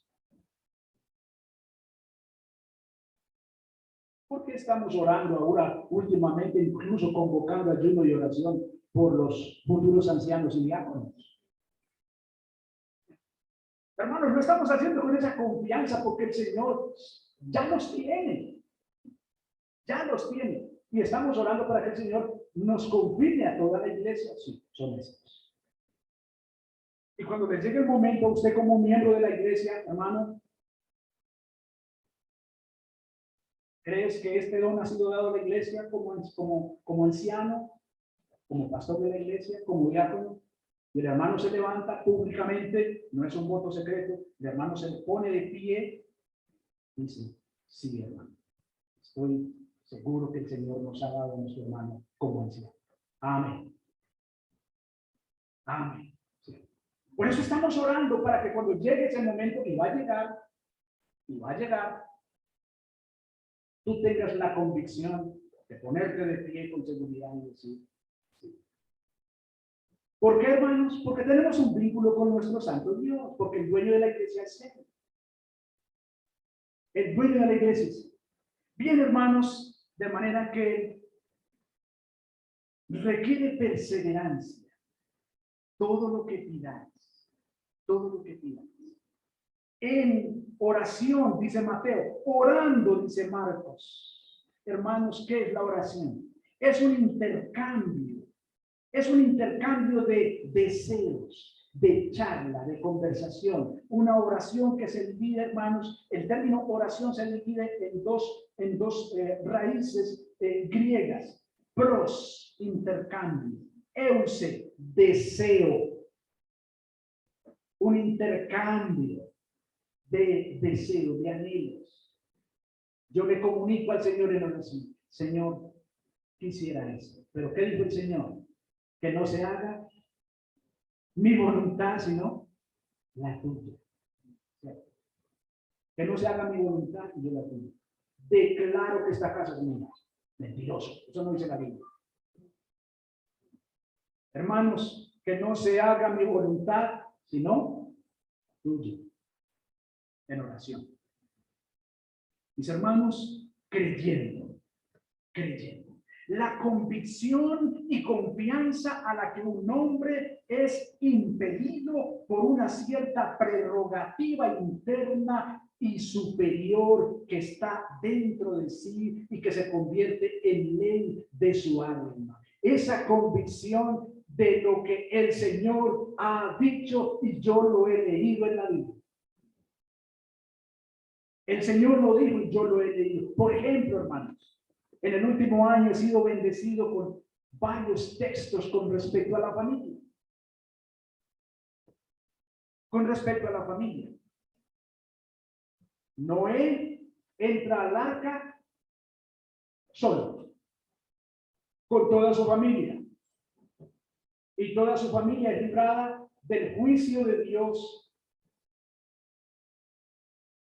¿Por qué estamos orando ahora últimamente, incluso convocando ayuno y oración por los futuros ancianos y diáconos? Hermanos, lo estamos haciendo con esa confianza porque el Señor ya los tiene. Ya los tiene. Y estamos orando para que el Señor nos confirme a toda la iglesia. Sí, son estos. Y cuando les llegue el momento, usted como miembro de la iglesia, hermano, ¿crees que este don ha sido dado a la iglesia como anciano, como pastor de la iglesia, como diácono? Y el hermano se levanta públicamente, no es un voto secreto, el hermano se pone de pie y dice, sí, hermano, estoy seguro que el Señor nos ha dado a nuestro hermano como anciano. Amén. Amén. Sí. Por eso estamos orando para que cuando llegue ese momento, y va a llegar, tú tengas la convicción de ponerte de pie con seguridad y decir, sí. ¿Por qué, hermanos? Porque tenemos un vínculo con nuestro santo Dios, porque el dueño de la iglesia es Él. El dueño de la iglesia es Él. Bien, hermanos, de manera que requiere perseverancia. Todo lo que pidáis, todo lo que pidáis. En oración, dice Mateo, orando, dice Marcos. Hermanos, ¿qué es la oración? Es un intercambio de deseos, de charla, de conversación. Una oración que se divide, hermanos, el término oración se divide en dos raíces griegas. Pros, intercambio. Euse, deseo. Un intercambio de deseo, de anhelos. Yo le comunico al Señor en oración. Señor, quisiera eso. Pero ¿qué dijo el Señor? Que no se haga mi voluntad, sino la tuya. Que no se haga mi voluntad y yo la tuya. Declaro que esta casa es mía. Mentiroso. Eso no dice la Biblia. Hermanos, que no se haga mi voluntad, sino tuya. En oración. Mis hermanos, creyendo. La convicción y confianza a la que un hombre es impelido por una cierta prerrogativa interna y superior que está dentro de sí y que se convierte en ley de su alma. Esa convicción de lo que el Señor ha dicho y yo lo he leído en la Biblia. El Señor lo dijo y yo lo he leído. Por ejemplo, hermanos, en el último año he sido bendecido con varios textos con respecto a la familia. Con respecto a la familia. Noé entra al arca solo, con toda su familia. Y toda su familia es librada del juicio de Dios.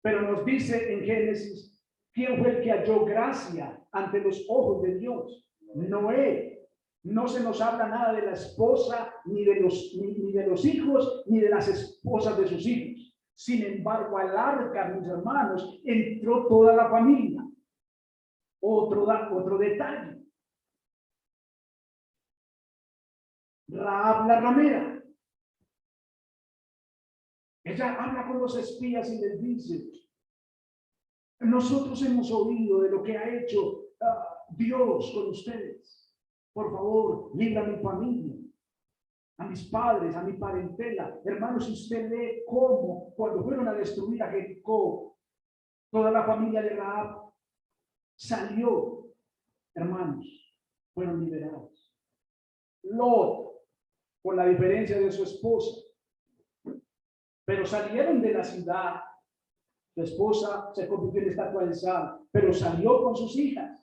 Pero nos dice en Génesis, ¿quién fue el que halló gracia ante los ojos de Dios? Noé. No se nos habla nada de la esposa, ni de los hijos, ni de las esposas de sus hijos. Sin embargo, al arca, mis hermanos, entró toda la familia. Otro detalle. Rahab la ramera. Ella habla con los espías y les dice, nosotros hemos oído de lo que ha hecho Dios con ustedes. Por favor, libra a mi familia, a mis padres, a mi parentela. Hermanos, si usted lee cómo, cuando fueron a destruir a Jericó, toda la familia de Rahab salió, hermanos, fueron liberados. Lot, por la diferencia de su esposa, pero salieron de la ciudad. Su esposa se convirtió en estatua de sal, pero salió con sus hijas.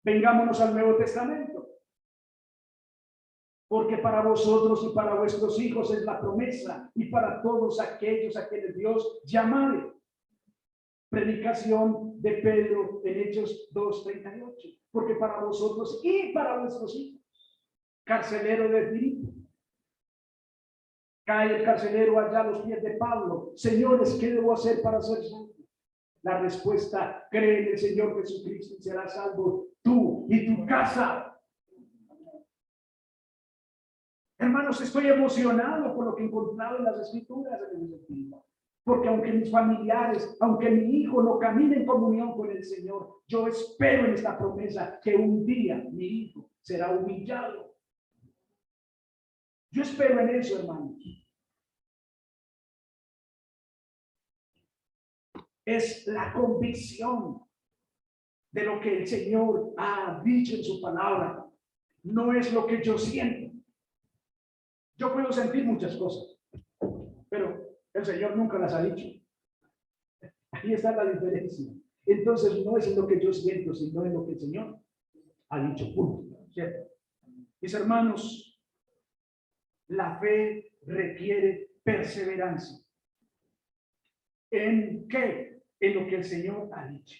Vengámonos al Nuevo Testamento. Porque para vosotros y para vuestros hijos es la promesa, y para todos aquellos a quienes Dios llamare. Predicación de Pedro en Hechos 2:38. Porque para vosotros y para vuestros hijos. Carcelero de Filipo. Cae el carcelero allá a los pies de Pablo. Señores, ¿qué debo hacer para ser salvo? La respuesta, cree en el Señor Jesucristo y serás salvo tú y tu casa. Hermanos, estoy emocionado por lo que he encontrado en las Escrituras en ese sentido. Porque aunque mis familiares, aunque mi hijo no camine en comunión con el Señor, yo espero en esta promesa que un día mi hijo será humillado. Yo espero en eso, hermanos. Es la convicción de lo que el Señor ha dicho en su palabra. No es lo que yo siento. Yo puedo sentir muchas cosas, pero el Señor nunca las ha dicho. Ahí está la diferencia. Entonces no es lo que yo siento, sino en lo que el Señor ha dicho. Punto. ¿Cierto? Mis hermanos, la fe requiere perseverancia. ¿En qué? En lo que el Señor ha dicho.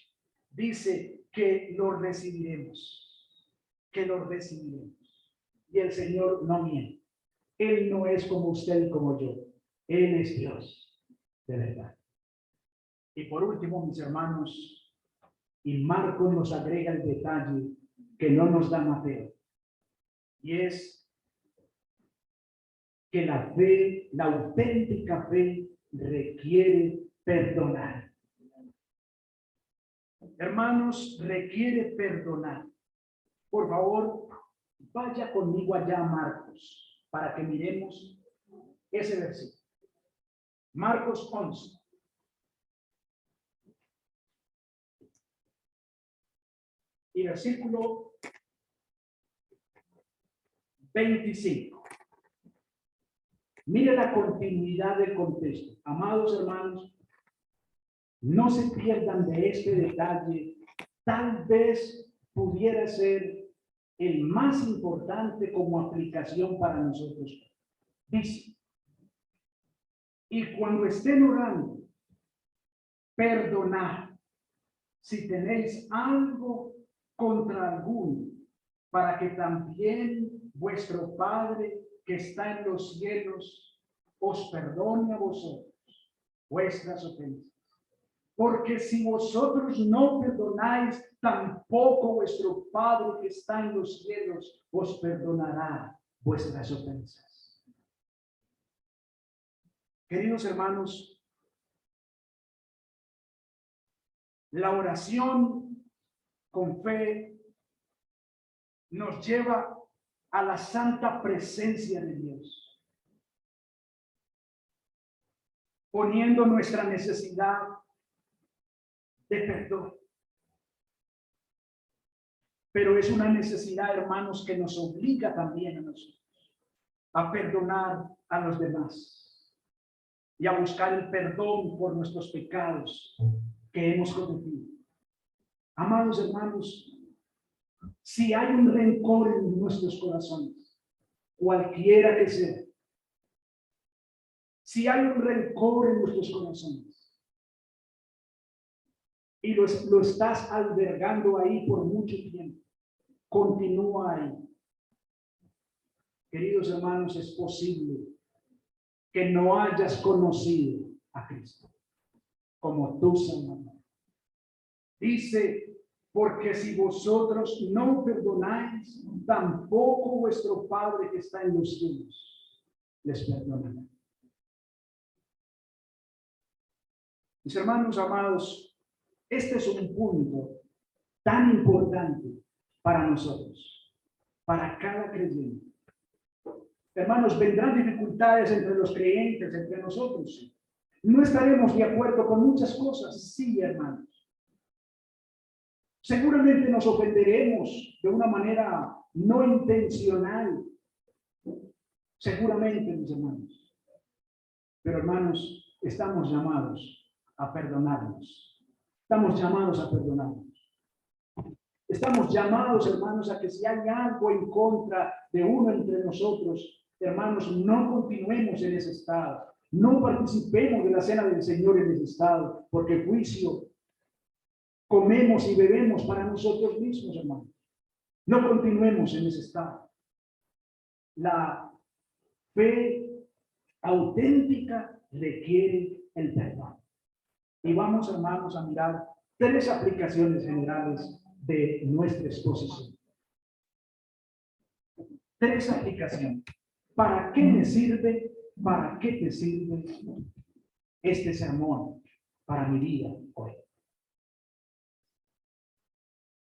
Dice que lo recibiremos. Que lo recibiremos. Y el Señor no miente. Él no es como usted y como yo. Él es Dios, de verdad. Y por último, mis hermanos, y Marcos nos agrega el detalle que no nos da Mateo. Y es que la fe, la auténtica fe, requiere perdonar. Hermanos, requiere perdonar. Por favor, vaya conmigo allá a Marcos para que miremos ese versículo. Marcos 11. Y versículo 25. Mire la continuidad del contexto. Amados hermanos, no se pierdan de este detalle. Tal vez pudiera ser el más importante como aplicación para nosotros. Dice, y cuando estén orando, perdonad si tenéis algo contra alguno, para que también vuestro Padre que está en los cielos os perdone a vosotros vuestras ofensas. Porque si vosotros no perdonáis, tampoco vuestro Padre que está en los cielos os perdonará vuestras ofensas. Queridos hermanos, la oración con fe nos lleva a la santa presencia de Dios, poniendo nuestra necesidad de perdón. Pero es una necesidad, hermanos, que nos obliga también a nosotros a perdonar a los demás y a buscar el perdón por nuestros pecados que hemos cometido. Amados hermanos, si hay un rencor en nuestros corazones, cualquiera que sea, si hay un rencor en nuestros corazones y lo estás albergando ahí por mucho tiempo, continúa ahí. Queridos hermanos, es posible que no hayas conocido a Cristo como tu Salvador. Dice, porque si vosotros no perdonáis, tampoco vuestro Padre que está en los cielos les perdonará. Mis hermanos amados, este es un punto tan importante para nosotros, para cada creyente. Hermanos, vendrán dificultades entre los creyentes, entre nosotros. No estaremos de acuerdo con muchas cosas, sí, hermanos. Seguramente nos ofenderemos de una manera no intencional. Seguramente, mis hermanos. Pero, hermanos, estamos llamados a perdonarnos. Estamos llamados a perdonarnos. Estamos llamados, hermanos, a que si hay algo en contra de uno entre nosotros, hermanos, no continuemos en ese estado. No participemos de la cena del Señor en ese estado, porque juicio comemos y bebemos para nosotros mismos, hermanos. No continuemos en ese estado. La fe auténtica requiere el perdón. Y vamos, hermanos, a mirar 3 aplicaciones generales de nuestra exposición. 3 aplicaciones. ¿Para qué me sirve? ¿Para qué te sirve este sermón para mi vida hoy?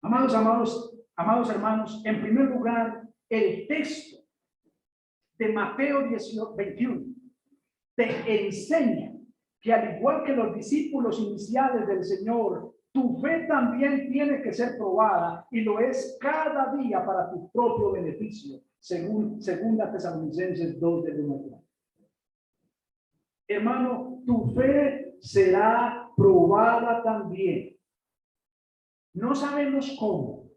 Amados hermanos, en primer lugar, el texto de Mateo 21 te enseña que al igual que los discípulos iniciales del Señor, tu fe también tiene que ser probada y lo es cada día para tu propio beneficio, según 2 Tesalonicenses 2 del 1 al 4. Hermano, tu fe será probada también. No sabemos cómo,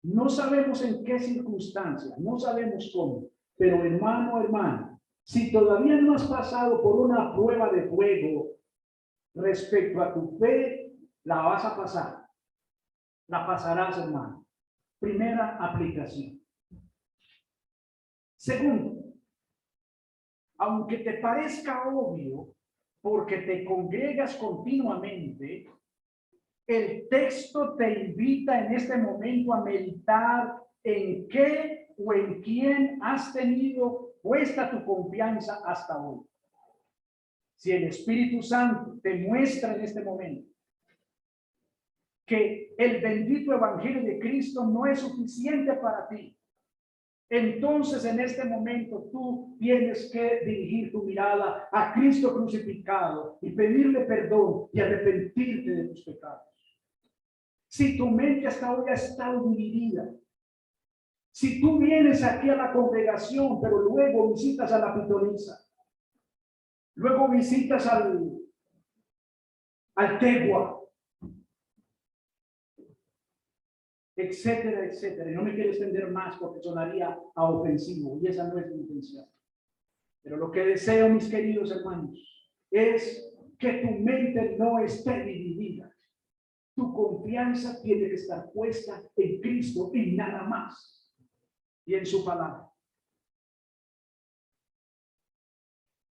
no sabemos en qué circunstancias, no sabemos cómo, pero hermano, si todavía no has pasado por una prueba de fuego respecto a tu fe, la vas a pasar. La pasarás, hermano. Primera aplicación. Segundo, aunque te parezca obvio, porque te congregas continuamente, el texto te invita en este momento a meditar en qué o en quién has tenido puesta tu confianza hasta hoy. Si el Espíritu Santo te muestra en este momento que el bendito Evangelio de Cristo no es suficiente para ti, entonces en este momento tú tienes que dirigir tu mirada a Cristo crucificado y pedirle perdón y arrepentirte de tus pecados. Si tu mente hasta hoy ha estado dividida, si tú vienes aquí a la congregación, pero luego visitas a la pitonisa, luego visitas al tegua, etcétera, etcétera. Y no me quiero extender más porque sonaría a ofensivo y esa no es mi intención. Pero lo que deseo, mis queridos hermanos, es que tu mente no esté dividida. Tu confianza tiene que estar puesta en Cristo y nada más. Y en su palabra.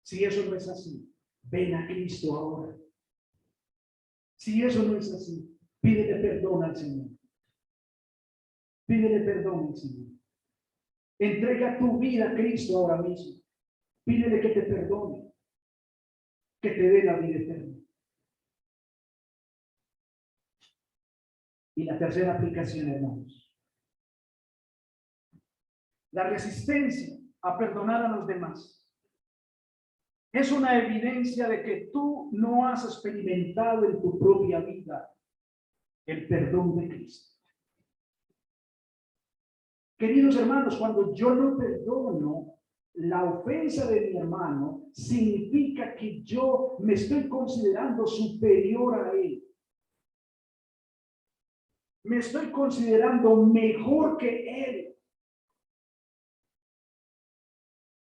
Si eso no es así, ven a Cristo ahora. Si eso no es así, pídele perdón al Señor. Pídele perdón al Señor. Entrega tu vida a Cristo ahora mismo. Pídele que te perdone, que te dé la vida eterna. Y la tercera aplicación, hermanos. La resistencia a perdonar a los demás es una evidencia de que tú no has experimentado en tu propia vida el perdón de Cristo. Queridos hermanos, cuando yo no perdono la ofensa de mi hermano, significa que yo me estoy considerando superior a él. Me estoy considerando mejor que él.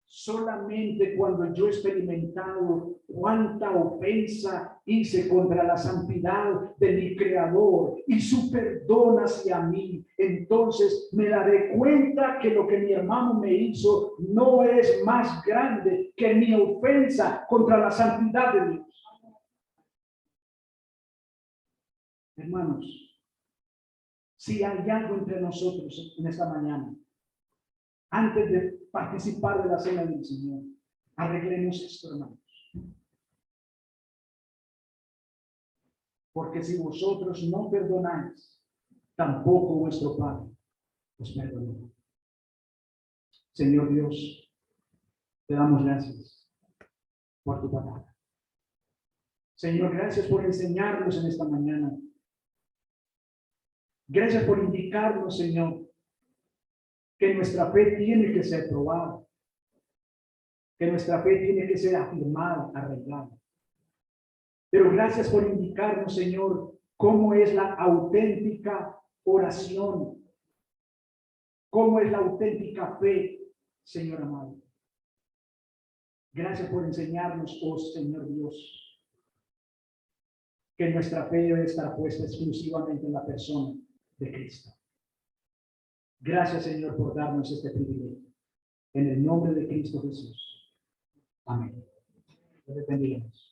Solamente cuando yo he experimentado cuánta ofensa hice contra la santidad de mi Creador y su perdón hacia mí, entonces me daré cuenta que lo que mi hermano me hizo no es más grande que mi ofensa contra la santidad de Dios. Hermanos, si hay algo entre nosotros en esta mañana, antes de participar de la cena del Señor, arreglemos esto, hermanos. Porque si vosotros no perdonáis, tampoco vuestro Padre os perdonará. Señor Dios, te damos gracias por tu palabra. Señor, gracias por enseñarnos en esta mañana. Gracias por indicarnos, Señor, que nuestra fe tiene que ser probada, que nuestra fe tiene que ser afirmada, arreglada. Pero gracias por indicarnos, Señor, cómo es la auténtica oración, cómo es la auténtica fe, Señor amado. Gracias por enseñarnos, oh Señor Dios, que nuestra fe debe estar puesta exclusivamente en la persona de Cristo. Gracias, Señor, por darnos este privilegio. En el nombre de Cristo Jesús. Amén. Te bendigamos.